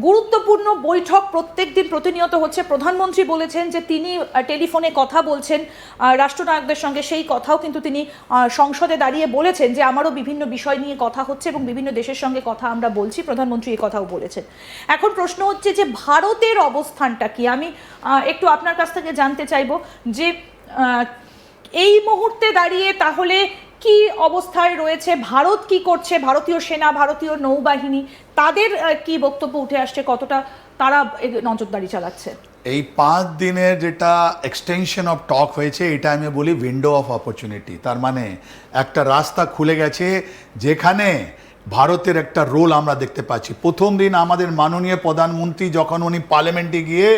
গুরুত্বপূর্ণ বৈঠক প্রত্যেকদিন প্রতিনিয়ত হচ্ছে। প্রধানমন্ত্রী বলেছেন যে তিনি টেলিফোনে কথা বলছেন রাষ্ট্রনায়কদের সঙ্গে, সেই কথাও কিন্তু তিনি সংসদে দাঁড়িয়ে বলেছেন যে আমারও বিভিন্ন বিষয় নিয়ে কথা হচ্ছে এবং বিভিন্ন দেশের সঙ্গে কথা আমরা বলছি। প্রধানমন্ত্রী এই কথাও বলেছেন। এখন প্রশ্ন হচ্ছে যে ভারতের অবস্থানটা কি? আমি একটু আপনার কাছ থেকে জানতে চাইব যে এই মুহূর্তে দাঁড়িয়ে তাহলে কি অবস্থায় রয়েছে ভারত, কি করছে ভারতীয় সেনা, ভারতীয় নৌবাহিনী, তাদের কি বক্তব্য উঠে আসছে, কতটা তারা নজরদারি চালাচ্ছে? এই 5 দিনের যেটা এক্সটেনশন অফ টক হয়েছে, এটা আমি বলি উইন্ডো অফ অপরচুনিটি। তার মানে একটা রাস্তা খুলে গেছে যেখানে ভারতের একটা রোল আমরা দেখতে পাচ্ছি। প্রথম দিন আমাদের মাননীয় প্রধানমন্ত্রী যখন উনি পার্লামেন্টে গিয়ে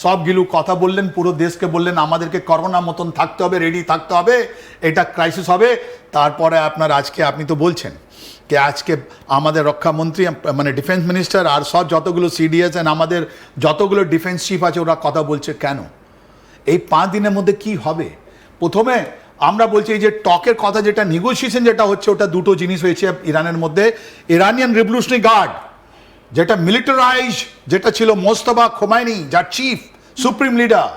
সবগুলো কথা বললেন, পুরো দেশকে বললেন আমাদেরকে করোনা মতন থাকতে হবে, রেডি থাকতে হবে, এটা ক্রাইসিস হবে। তারপরে আপনার আজকে আপনি তো বলছেন যে আজকে আমাদের রক্ষামন্ত্রী মানে ডিফেন্স মিনিস্টার আর সব যতগুলো সিডিএস অ্যান্ড আমাদের যতগুলো ডিফেন্স চিফ আছে ওরা কথা বলছে কেন? এই 5 দিনের মধ্যে কি হবে? প্রথমে আমরা বলছি এই যে টকের কথা, যেটা নেগোসিয়েশন যেটা হচ্ছে, ওটা দুটো জিনিস হয়েছে ইরানের মধ্যে। ইরানিয়ান রেভলিউশনারি গার্ড যেটা মিলিটারাইজ যেটা ছিল মোস্তফা খোমাইনি, যার চিফ সুপ্রিম লিডার,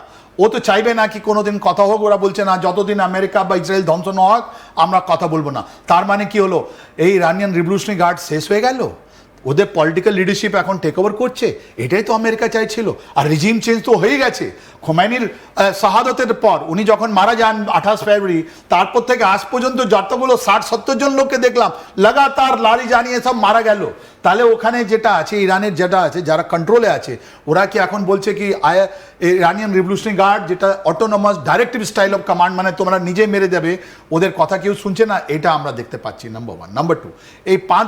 ও তো চাইবে না কি কোনোদিন কথা হোক। ওরা বলছে না, যতদিন আমেরিকা বা ইসরায়েল ধ্বংস না হোক আমরা কথা বলবো না। তার মানে কি হলো? এই ইরানিয়ান রেভলিউশনারি গার্ড শেষ হয়ে গেল, ওদের পলিটিক্যাল লিডারশিপ এখন টেক ওভার করছে। এটাই তো আমেরিকা চাইছিল। আর রিজিম চেঞ্জ তো হয়ে গেছে। খোমাইনির শাহাদতের পর উনি যখন মারা যান 28 ফেব্রুয়ারি, তারপর থেকে আজ পর্যন্ত যতগুলো 60-70 জন লোককে দেখলাম লাগাতার লারি জানিয়ে সব মারা গেল। তাহলে ওখানে যেটা আছে, ইরানের যেটা আছে, যারা কন্ট্রোলে আছে, ওরা কি এখন বলছে কি ইরানিয়ান রেভলিউশনারি গার্ড যেটা autonomous directive style of command, মানে তোমরা নিজে মেরে দেবে, ওদের কথা কেউ শুনছে না? এটা আমরা দেখতে পাচ্ছি, নাম্বার 1। নাম্বার 2, এই 5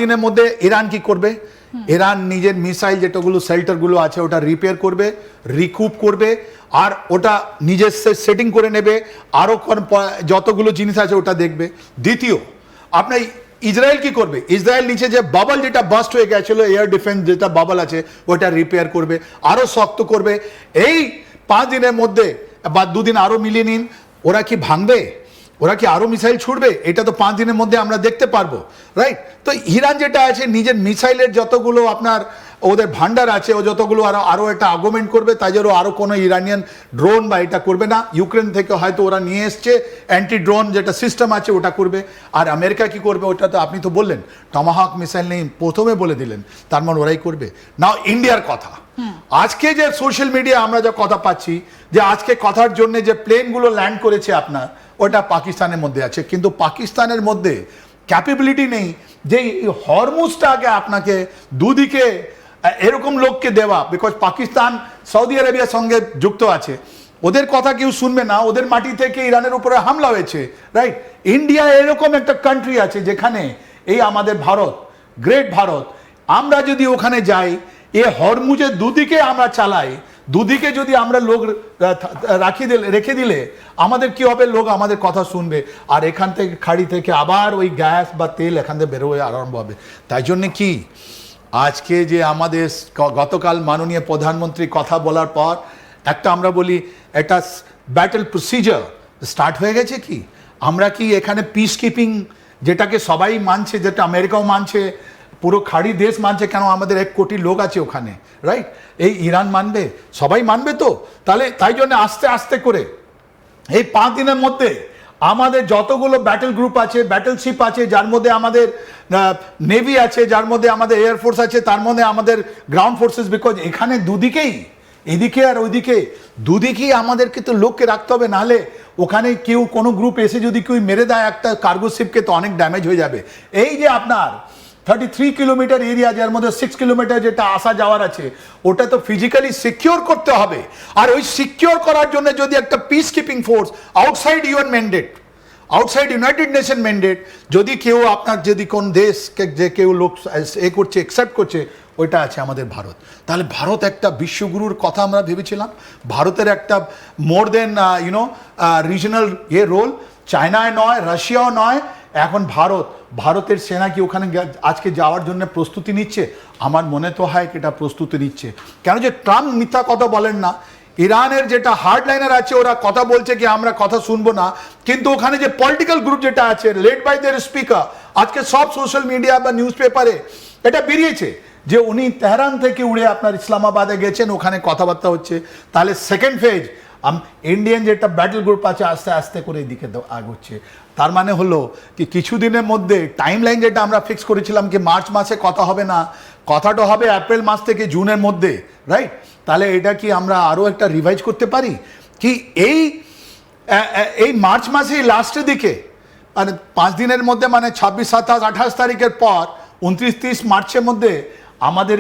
দিনের মধ্যে ইরান কি করবে? ইরান নিজের মিসাইল যেটাগুলো শেল্টারগুলো আছে ওটা রিপেয়ার করবে, রিকুপ করবে, আর ওটা নিজের সেটিং করে নেবে, আরও যতগুলো জিনিস আছে ওটা দেখবে। দ্বিতীয়, আপনার ইসরায়েল কি করবে? ইসরায়েল নিচে যে বাবল যেটা বাস্ট হয়ে গেছিলো, এয়ার ডিফেন্স যেটা বাবল আছে ওটা রিপেয়ার করবে, আরও শক্ত করবে। এই 5 দিনের মধ্যে বা 2 দিন আরও মিলিয়ে নিন, ওরা কি ভাঙবে? ওরা কি আরও মিসাইল ছুড়বে? এটা তো 5 দিনের মধ্যে আমরা দেখতে পারবো, রাইট? তো ইরান যেটা আছে নিজের মিসাইলের যতগুলো আপনার ওদের ভান্ডার আছে, ও যতগুলো আরও একটা আর্গুমেন্ট করবে, তাই জন্য আরও কোনো ইরানিয়ান ড্রোন বা এটা করবে না। ইউক্রেন থেকে হয়তো ওরা নিয়ে এসছে অ্যান্টি ড্রোন যেটা সিস্টেম আছে ওটা করবে। আর আমেরিকা কি করবে? ওটা তো আপনি তো বললেন টমাহক মিসাইল নেই, প্রথমে বলে দিলেন, তার মানে ওরাই করবে। নাও ইন্ডিয়ার কথা, আজকে যে সোশ্যাল মিডিয়া আমরা যা কথা পাচ্ছি, যে আজকে কথার জন্য যে প্লেনগুলো ল্যান্ড করেছে আপনার, ওটা পাকিস্তানের মধ্যে আছে, কিন্তু পাকিস্তানের মধ্যে ক্যাপাবিলিটি নেই যে হরমুজটাকে আপনাকে দুদিকে এরকম লোককে দেওয়া। বিকজ পাকিস্তান সৌদি আরবিয়ার সঙ্গে যুক্ত আছে, ওদের কথা কেউ শুনবে না, ওদের মাটি থেকে ইরানের উপরে হামলা হয়েছে, রাইট? ইন্ডিয়া এরকম একটা কান্ট্রি আছে যেখানে এই আমাদের ভারত, গ্রেট ভারত, আমরা যদি ওখানে যাই, এ হরমুজের দুদিকে আমরা চালাই, দুদিকে যদি আমরা লোক রেখে দিলে আমাদের কি হবে? লোক আমাদের কথা শুনবে, আর এখান থেকে খাড়ি থেকে আবার ওই গ্যাস বা তেল এখান থেকে বেরোয় আরম্ভ হবে। তাই জন্যে কি আজকে যে আমাদের গতকাল মাননীয় প্রধানমন্ত্রী কথা বলার পর একটা আমরা বলি একটা ব্যাটল প্রসিজার স্টার্ট হয়ে গেছে। কি আমরা কি এখানে পিস কিপিং যেটাকে সবাই মানছে, যেটা আমেরিকাও মানছে, পুরো খাড়ি দেশ মানছে, কেন আমাদের 1 কোটি লোক আছে ওখানে, রাইট? এই ইরান মানবে? সবাই মানবে তো? তাহলে তাই জন্য আস্তে আস্তে করে এই 5 দিনের মধ্যে আমাদের যতগুলো ব্যাটেল গ্রুপ আছে, ব্যাটেল শিপ আছে, যার মধ্যে আমাদের নেভি আছে, যার মধ্যে আমাদের এয়ারফোর্স আছে, তার মধ্যে আমাদের গ্রাউন্ড ফোর্সেস, বিকজ এখানে দুদিকেই, এদিকে আর ওইদিকে দুদিকেই আমাদেরকে তো লোককে রাখতে হবে, নাহলে ওখানে কেউ কোনো গ্রুপ এসে যদি কেউ মেরে দেয় একটা কার্গো শিপকে, তো অনেক ড্যামেজ হয়ে যাবে। এই যে আপনার 33 কিলোমিটার এরিয়া, যার মধ্যে 6 কিলোমিটার যেটা আসা যাওয়ার আছে, ওটা তো ফিজিক্যালি সিকিউর করতে হবে। আর ওই সিকিউর করার জন্য যদি একটা peace keeping force outside UN mandate, outside United nation mandate, যদি কেউ আপনার যদি কোন দেশকে যে কেউ লোক করছে, অ্যাকসেপ্ট করছে, ওইটা আছে আমাদের ভারত। তাহলে ভারত একটা বিশ্বগুরুর কথা আমরা ভেবেছিলাম, ভারতের একটা মোর দেন রিজনাল রোল, চায়নায় নয়, রাশিয়াও নয়, এখন ভারতের সেনা কি ওখানে আজকে যাওয়ার জন্য প্রস্তুতি নিচ্ছে? আমার মনে তো হয় এটা প্রস্তুতি নিচ্ছে। কেন যে ট্রাম্প মিথ্যা কথা বলেন না, ইরানের যেটা হার্ডলাইনার আছে ওরা কথা বলছে কি আমরা কথা শুনবো না, কিন্তু ওখানে যে পলিটিক্যাল গ্রুপ যেটা আছে লেড বাই দেয়ার স্পিকার, আজকে সব সোশ্যাল মিডিয়া বা নিউজ পেপারে এটা বেরিয়েছে যে উনি তেহরান থেকে উড়ে আপনার ইসলামাবাদে গেছেন, ওখানে কথাবার্তা হচ্ছে, তাহলে সেকেন্ড ফেজ ইন্ডিয়ান যেটা ব্যাটল গ্রুপ আছে আস্তে আস্তে করে এদিকে আগুচ্ছে। তার মানে হলো কি কিছুদিনের মধ্যে টাইম লাইন যেটা আমরা ফিক্স করেছিলাম কি মার্চ মাসে কথা হবে না, কথাটা হবে এপ্রিল মাস থেকে জুনের মধ্যে, রাইট? তাহলে এটা কি আমরা আরও একটা রিভাইজ করতে পারি কি এই মার্চ মাসে লাস্টের দিকে, মানে 5 দিনের মধ্যে, মানে 26, 27, 28 তারিখের পর 29, 30 মার্চের মধ্যে আমাদের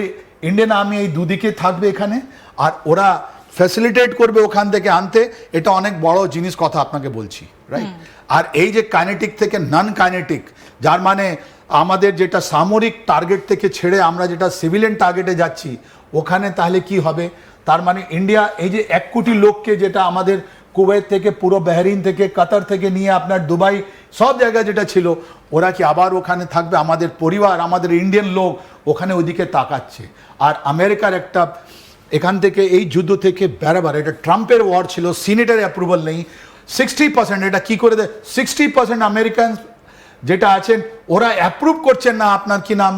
ইন্ডিয়ান আর্মি এই দুদিকে থাকবে এখানে, আর ওরা ফ্যাসিলিটেট করবে ওখান থেকে আনতে। এটা অনেক বড় জিনিস কথা আপনাকে বলছি, রাইট? আর এই যে কাইনেটিক থেকে নন কাইনেটিক, যার মানে আমাদের যেটা সামরিক টার্গেট থেকে ছেড়ে আমরা যেটা সিভিলিয়ান টার্গেটে যাচ্ছি, ওখানে তাহলে কি হবে? তার মানে ইন্ডিয়া এই যে 1 কোটি লোককে যেটা আমাদের কুয়েত থেকে, পুরো বাহরিন থেকে, কাতার থেকে নিয়ে আপনার দুবাই সব জায়গায় যেটা ছিল, ওরা কি আবার ওখানে থাকবে? আমাদের পরিবার, আমাদের ইন্ডিয়ান লোক ওখানে ওইদিকে তাকাচ্ছে। আর আমেরিকার একটা এখান থেকে এই যুদ্ধ থেকে বেরোবার, এটা ট্রাম্পের ওয়ার ছিল, সিনেটের অ্যাপ্রুভাল নেই, 60%, এটা কি করে দেয়? 60% আমেরিকান যেটা আছেন ওরা অ্যাপ্রুভ করছেন না আপনার কি নাম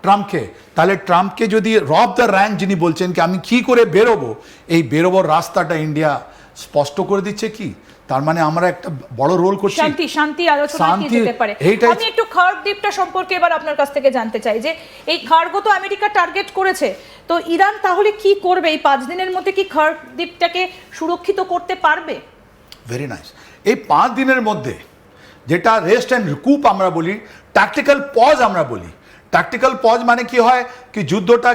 ট্রাম্পকে। তাহলে ট্রাম্পকে যদি রব দ্য র্যাঙ্ক যিনি বলছেন কি আমি কি করে বেরোবো, এই বেরোবার রাস্তাটা ইন্ডিয়া স্পষ্ট করে দিচ্ছে কি, তার মানে আমরা একটা বড় রোল করছি। শান্তি আলোচনা কি যেতে পারে? আমি একটু খার্গ দ্বীপটা সম্পর্কে এবার আপনার কাছ থেকে জানতে চাই যে এই খার্গ তো আমেরিকা টার্গেট করেছে, তো ইরান তাহলে কি করবে? এই 5 দিনের মধ্যে কি খার্গ দ্বীপটাকে সুরক্ষিত করতে পারবে? Very nice. এই 5 দিনের মধ্যে যেটা রেস্ট অ্যান্ড রিকুপ আমরা বলি, ট্যাকটিক্যাল পজ আমরা বলি। ট্যাকটিক্যাল পজ মানে কি হয় কি যুদ্ধটা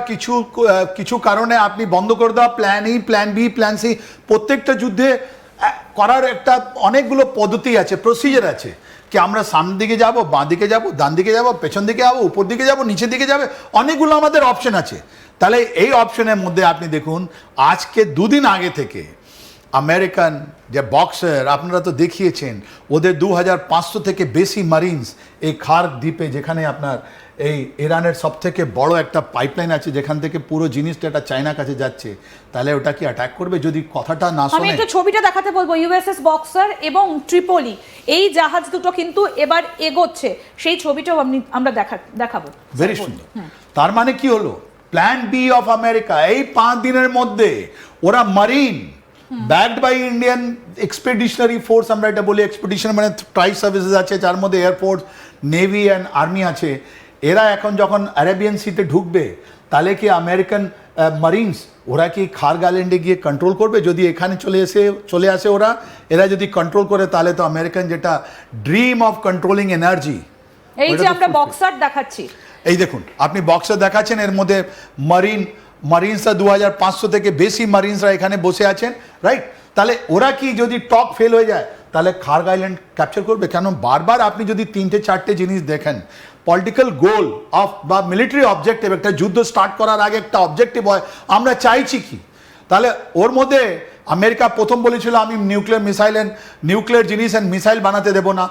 কিছু কারণে আপনি বন্ধ করে দেওয়া, plan A, plan B, plan C, প্রত্যেকটা যুদ্ধে করার একটা অনেকগুলো পদ্ধতি আছে, প্রসিজার আছে কি আমরা সামনের দিকে যাব, বাঁ দিকে যাব, ডান দিকে যাব, পেছন দিকে যাবো, উপর দিকে যাব, নিচের দিকে যাবে, অনেকগুলো আমাদের অপশন আছে। তাহলে এই অপশনের মধ্যে আপনি দেখুন আজকে 2 দিন আগে থেকে আমেরিকান যে বক্সার আপনারা তো দেখিয়েছেন, ওদের 2500 থেকে বেশি মারিনস এই খার্গ দ্বীপে, যেখানে আপনার এই ইরানের সব থেকে বড় একটা পাইপলাইন আছে যেখান থেকে পুরো জিনিসটা এটা চায়নার কাছে যাচ্ছে, তাহলে ওটা কি অ্যাটাক করবে যদি কথাটা না শুনে? আমি একটু ছবিটা দেখাতে বলবো। ইউএসএস বক্সার এবং ট্রিপলি এই জাহাজ দুটো কিন্তু এবার এগোচ্ছে, সেই ছবিটাও আমরা দেখাবো। ভেরি সুন্দর। তার মানে কি হলো, প্ল্যান বি অফ আমেরিকা এই 5 দিনের মধ্যে ওরা marine backed by Indian expeditionary force, আমরা এটা বলি এক্সপেডিশন মানে ট্রাই সার্ভিসেস আছে, যার মধ্যে এয়ারফোর্স, নেভি অ্যান্ড আর্মি আছে। এরা এখন যখন আরেবিয়ান সিতে ঢুকবে, তাহলে কি আমেরিকান মারিনস ওরা কি খার্গ আইল্যান্ডে গিয়ে কন্ট্রোল করবে? যদি এখানে চলে আসে এরা যদি কন্ট্রোল করে, তাহলে তো আমেরিকান যেটা ড্রিম অফ কন্ট্রোলিং এনার্জি, এই যে আমরা বক্সার দেখাচ্ছি, এই দেখুন আপনি বক্সার দেখাচ্ছেন, এর মধ্যে মারিনসরা 2500 থেকে বেশি মারিনসরা এখানে বসে আছেন, রাইট? তাহলে ওরা কি যদি টক ফেল হয়ে যায়, তাহলে খার্গ আইল্যান্ড ক্যাপচার করবে? কেন বারবার আপনি যদি 3-4টে জিনিস দেখেন, পলিটিক্যাল গোল অফ বা মিলিটারি অবজেক্টিভ, একটা যুদ্ধ স্টার্ট করার আগে একটা অবজেক্টিভ হয় আমরা চাইছি কি, তাহলে ওর মধ্যে আমেরিকা প্রথম বলেছিল আমি নিউক্লিয়ার জিনিস অ্যান্ড মিসাইল বানাতে দেবো না,